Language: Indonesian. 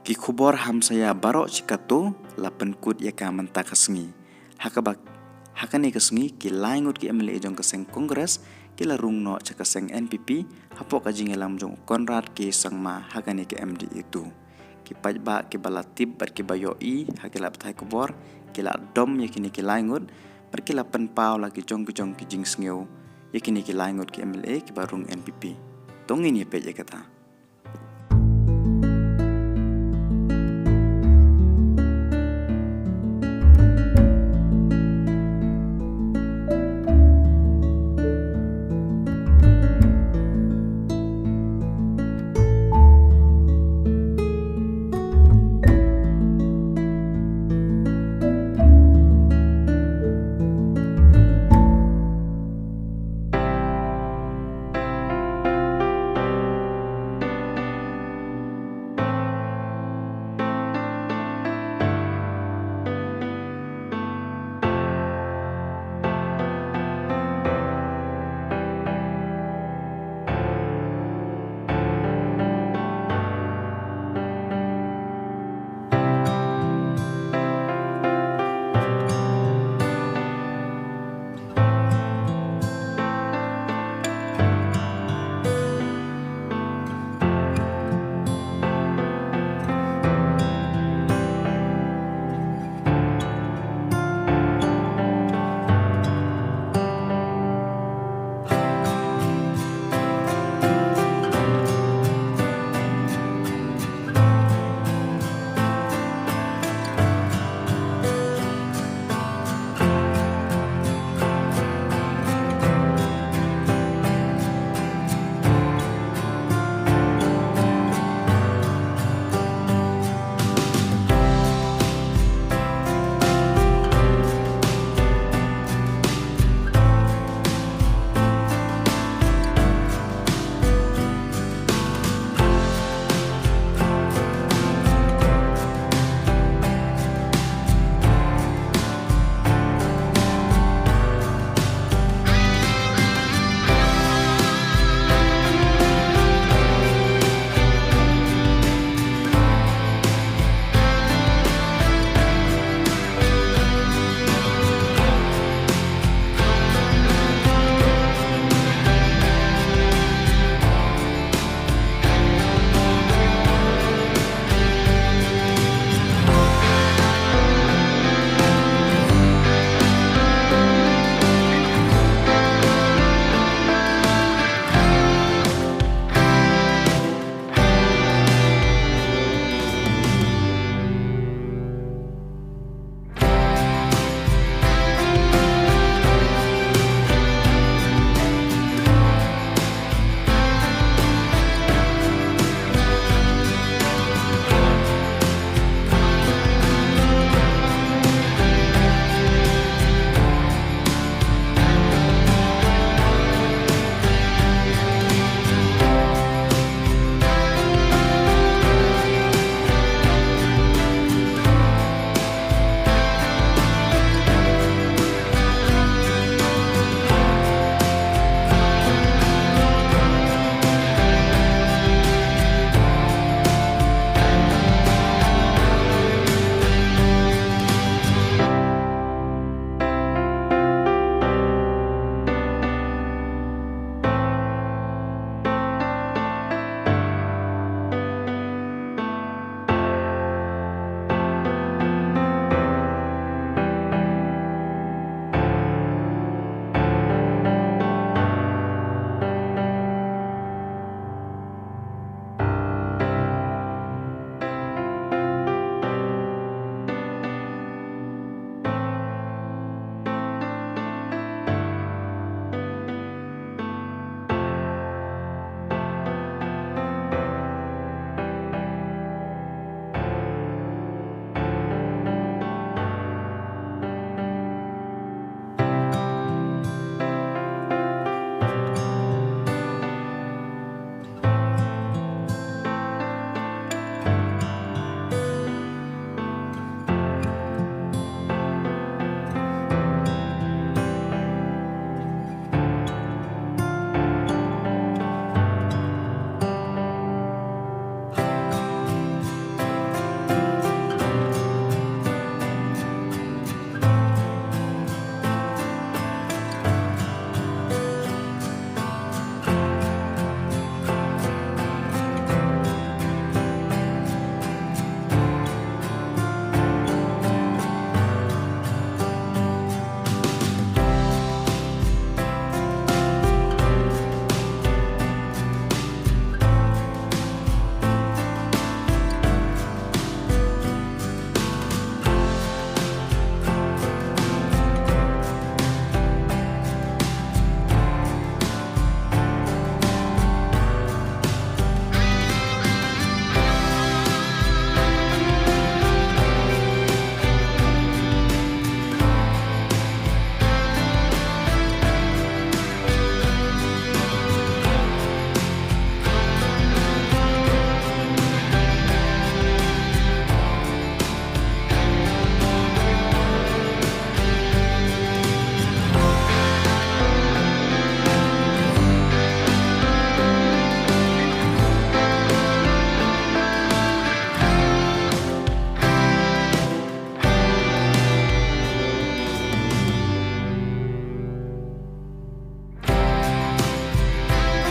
Ki khubor ham saya barok cikato lapan kut ya ka menta kasengi. Hakani kasengi ki laingut ki MLA jong kaseng Kongres ki la rungno cakaseng NPP hapok ka jingelam jong Konrad ki sangma hakani ki MD itu. Ki pajba ki balatib bar ki bayoi hakila batai kubor ki la dom yakini ki laingut bar ki la penpau la ki jong ki jing sengeu yakini ki laingut ki MLA ki barung NPP. Tongin ye pe kata.